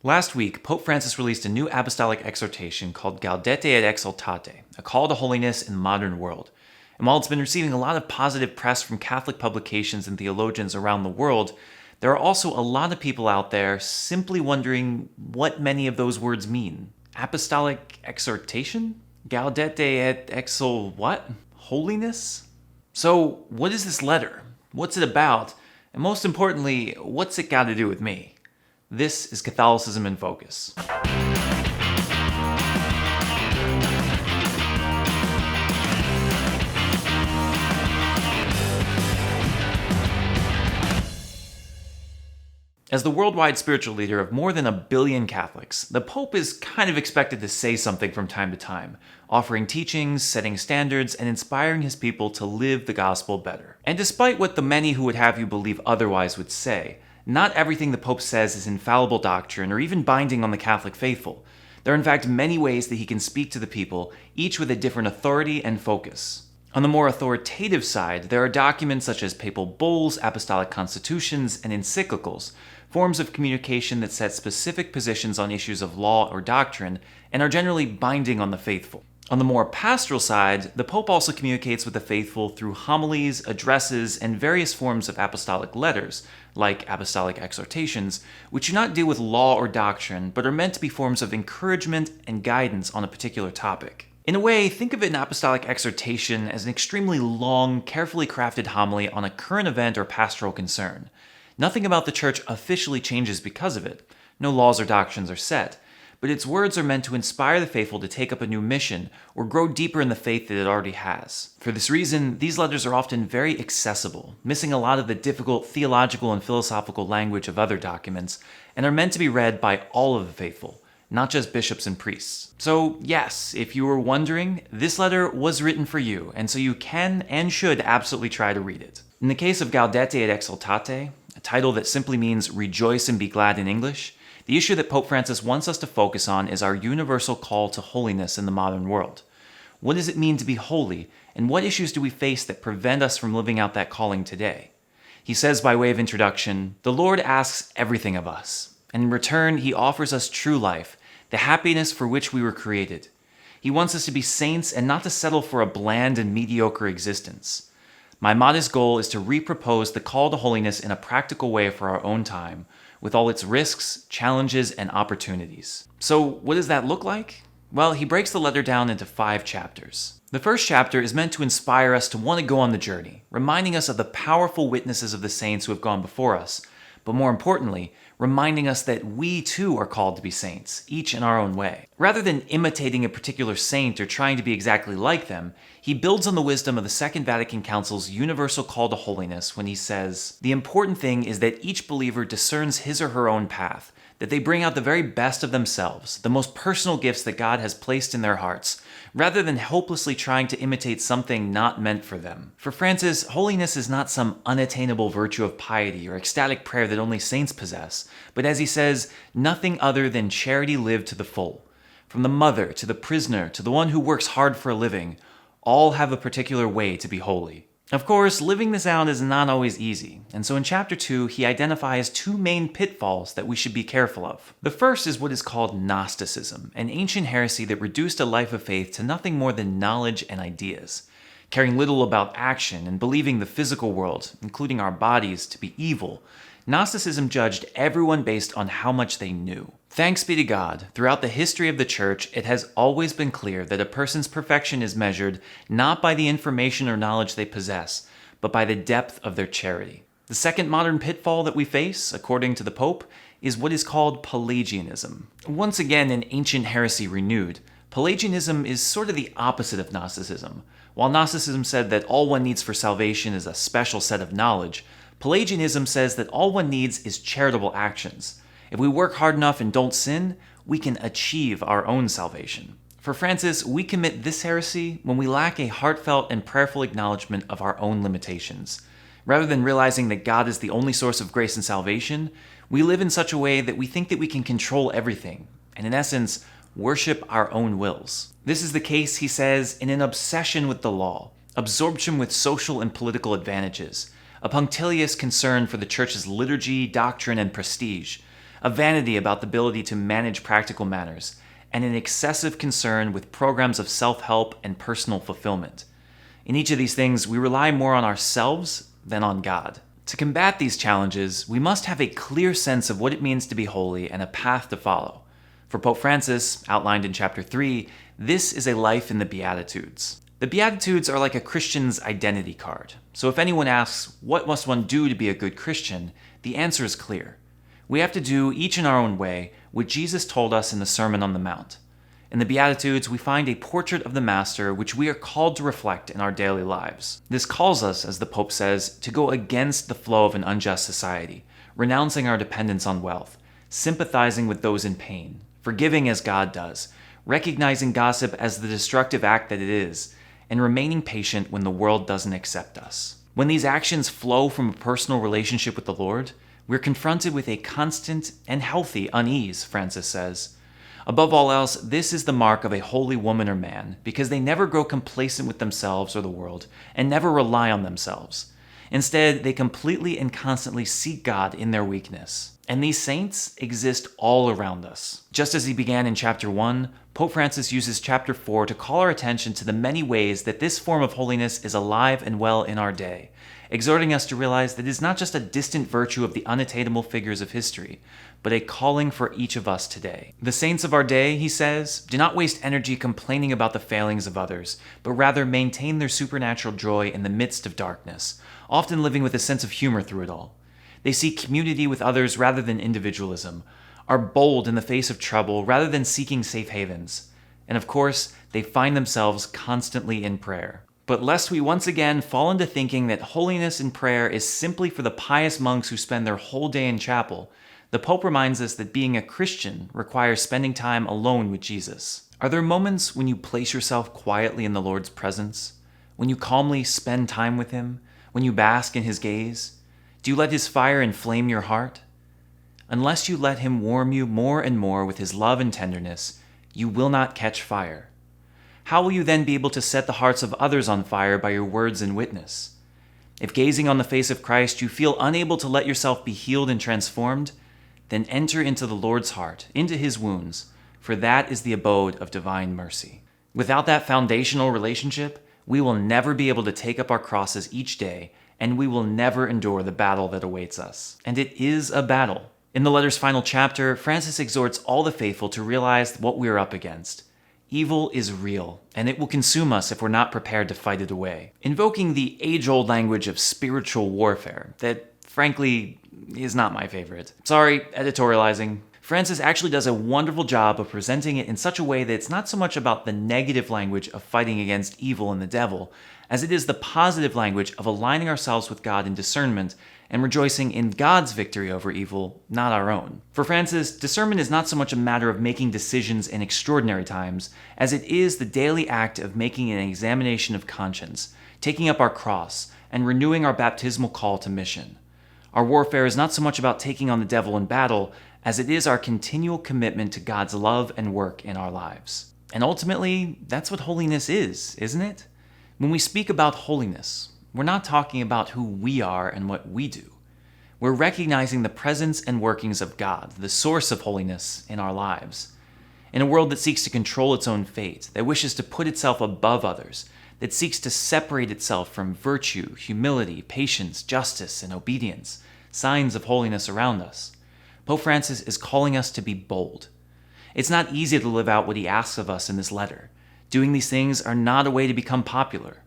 Last week, Pope Francis released a new apostolic exhortation called Gaudete Et Exsultate, a call to holiness in the modern world. And while it's been receiving a lot of positive press from Catholic publications and theologians around the world, there are also a lot of people out there simply wondering what many of those words mean. Apostolic exhortation? Gaudete et exsul what? Holiness? So, what is this letter? What's it about? And most importantly, what's it got to do with me? This is Catholicism in Focus. As the worldwide spiritual leader of more than 1 billion Catholics, the Pope is kind of expected to say something from time to time, offering teachings, setting standards, and inspiring his people to live the gospel better. And despite what the many who would have you believe otherwise would say, not everything the Pope says is infallible doctrine or even binding on the Catholic faithful. There are in fact many ways that he can speak to the people, each with a different authority and focus. On the more authoritative side, there are documents such as papal bulls, apostolic constitutions, and encyclicals, forms of communication that set specific positions on issues of law or doctrine and are generally binding on the faithful. On the more pastoral side, the Pope also communicates with the faithful through homilies, addresses, and various forms of apostolic letters, like apostolic exhortations, which do not deal with law or doctrine, but are meant to be forms of encouragement and guidance on a particular topic. In a way, think of an apostolic exhortation as an extremely long, carefully crafted homily on a current event or pastoral concern. Nothing about the Church officially changes because of it. No laws or doctrines are set. But its words are meant to inspire the faithful to take up a new mission or grow deeper in the faith that it already has. For this reason, these letters are often very accessible, missing a lot of the difficult theological and philosophical language of other documents, and are meant to be read by all of the faithful, not just bishops and priests. So yes, if you were wondering, this letter was written for you, and so you can and should absolutely try to read it. In the case of Gaudete Et Exscultate, a title that simply means rejoice and be glad in English, the issue that Pope Francis wants us to focus on is our universal call to holiness in the modern world. What does it mean to be holy, and what issues do we face that prevent us from living out that calling today? He says by way of introduction, the Lord asks everything of us, and in return he offers us true life, the happiness for which we were created. He wants us to be saints and not to settle for a bland and mediocre existence. My modest goal is to repropose the call to holiness in a practical way for our own time, with all its risks, challenges, and opportunities. So what does that look like? Well, he breaks the letter down into 5 chapters. The first chapter is meant to inspire us to want to go on the journey, reminding us of the powerful witnesses of the saints who have gone before us, but more importantly, reminding us that we too are called to be saints, each in our own way. Rather than imitating a particular saint or trying to be exactly like them, he builds on the wisdom of the Second Vatican Council's universal call to holiness when he says, the important thing is that each believer discerns his or her own path, that they bring out the very best of themselves, the most personal gifts that God has placed in their hearts, rather than hopelessly trying to imitate something not meant for them. For Francis, holiness is not some unattainable virtue of piety or ecstatic prayer that only saints possess, but as he says, nothing other than charity lived to the full. From the mother to the prisoner to the one who works hard for a living, all have a particular way to be holy. Of course, living this out is not always easy, and so in chapter 2, he identifies 2 main pitfalls that we should be careful of. The first is what is called Gnosticism, an ancient heresy that reduced a life of faith to nothing more than knowledge and ideas, caring little about action and believing the physical world, including our bodies, to be evil. Gnosticism judged everyone based on how much they knew. Thanks be to God, throughout the history of the Church, it has always been clear that a person's perfection is measured not by the information or knowledge they possess, but by the depth of their charity. The second modern pitfall that we face, according to the Pope, is what is called Pelagianism. Once again, an ancient heresy renewed, Pelagianism is sort of the opposite of Gnosticism. While Gnosticism said that all one needs for salvation is a special set of knowledge, Pelagianism says that all one needs is charitable actions. If we work hard enough and don't sin, we can achieve our own salvation. For Francis, we commit this heresy when we lack a heartfelt and prayerful acknowledgement of our own limitations. Rather than realizing that God is the only source of grace and salvation, we live in such a way that we think that we can control everything, and in essence, worship our own wills. This is the case, he says, in an obsession with the law, absorption with social and political advantages, a punctilious concern for the Church's liturgy, doctrine, and prestige, a vanity about the ability to manage practical matters, and an excessive concern with programs of self-help and personal fulfillment. In each of these things, we rely more on ourselves than on God. To combat these challenges, we must have a clear sense of what it means to be holy and a path to follow. For Pope Francis, outlined in chapter 3, this is a life in the Beatitudes. The Beatitudes are like a Christian's identity card. So if anyone asks, what must one do to be a good Christian? The answer is clear. We have to do, each in our own way, what Jesus told us in the Sermon on the Mount. In the Beatitudes, we find a portrait of the Master which we are called to reflect in our daily lives. This calls us, as the Pope says, to go against the flow of an unjust society, renouncing our dependence on wealth, sympathizing with those in pain, forgiving as God does, recognizing gossip as the destructive act that it is, and remaining patient when the world doesn't accept us. When these actions flow from a personal relationship with the Lord, we're confronted with a constant and healthy unease, Francis says. Above all else, this is the mark of a holy woman or man, because they never grow complacent with themselves or the world, and never rely on themselves. Instead, they completely and constantly seek God in their weakness. And these saints exist all around us. Just as he began in chapter 1, Pope Francis uses chapter 4 to call our attention to the many ways that this form of holiness is alive and well in our day, exhorting us to realize that it is not just a distant virtue of the unattainable figures of history, but a calling for each of us today. The saints of our day, he says, do not waste energy complaining about the failings of others, but rather maintain their supernatural joy in the midst of darkness, often living with a sense of humor through it all. They seek community with others rather than individualism, are bold in the face of trouble rather than seeking safe havens. And of course, they find themselves constantly in prayer. But lest we once again fall into thinking that holiness in prayer is simply for the pious monks who spend their whole day in chapel, the Pope reminds us that being a Christian requires spending time alone with Jesus. Are there moments when you place yourself quietly in the Lord's presence? When you calmly spend time with Him? When you bask in His gaze? Do you let His fire inflame your heart? Unless you let Him warm you more and more with His love and tenderness, you will not catch fire. How will you then be able to set the hearts of others on fire by your words and witness? If gazing on the face of Christ you feel unable to let yourself be healed and transformed, then enter into the Lord's heart, into His wounds, for that is the abode of divine mercy. Without that foundational relationship, we will never be able to take up our crosses each day, and we will never endure the battle that awaits us. And it is a battle. In the letter's final chapter, Francis exhorts all the faithful to realize what we are up against. Evil is real, and it will consume us if we're not prepared to fight it away. Invoking the age-old language of spiritual warfare that, frankly, is not my favorite. Sorry, editorializing. Francis actually does a wonderful job of presenting it in such a way that it's not so much about the negative language of fighting against evil and the devil, as it is the positive language of aligning ourselves with God in discernment and rejoicing in God's victory over evil, not our own. For Francis, discernment is not so much a matter of making decisions in extraordinary times, as it is the daily act of making an examination of conscience, taking up our cross, and renewing our baptismal call to mission. Our warfare is not so much about taking on the devil in battle, as it is our continual commitment to God's love and work in our lives. And ultimately, that's what holiness is, isn't it? When we speak about holiness, we're not talking about who we are and what we do. We're recognizing the presence and workings of God, the source of holiness in our lives. In a world that seeks to control its own fate, that wishes to put itself above others, that seeks to separate itself from virtue, humility, patience, justice, and obedience, signs of holiness around us, Pope Francis is calling us to be bold. It's not easy to live out what he asks of us in this letter. Doing these things are not a way to become popular.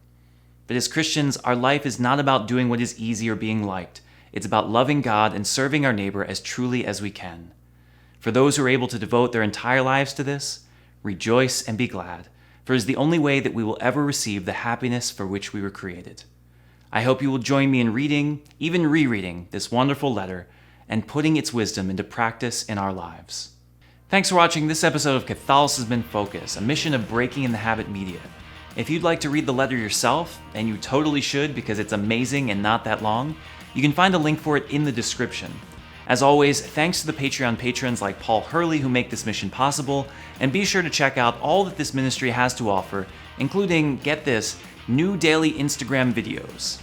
But as Christians, our life is not about doing what is easy or being liked. It's about loving God and serving our neighbor as truly as we can. For those who are able to devote their entire lives to this, rejoice and be glad, for it is the only way that we will ever receive the happiness for which we were created. I hope you will join me in reading, even rereading, this wonderful letter and putting its wisdom into practice in our lives. Thanks for watching this episode of Catholicism in Focus, a mission of Breaking in the Habit Media. If you'd like to read the letter yourself, and you totally should because it's amazing and not that long, you can find a link for it in the description. As always, thanks to the Patreon patrons like Paul Hurley who make this mission possible, and be sure to check out all that this ministry has to offer, including, get this, new daily Instagram videos.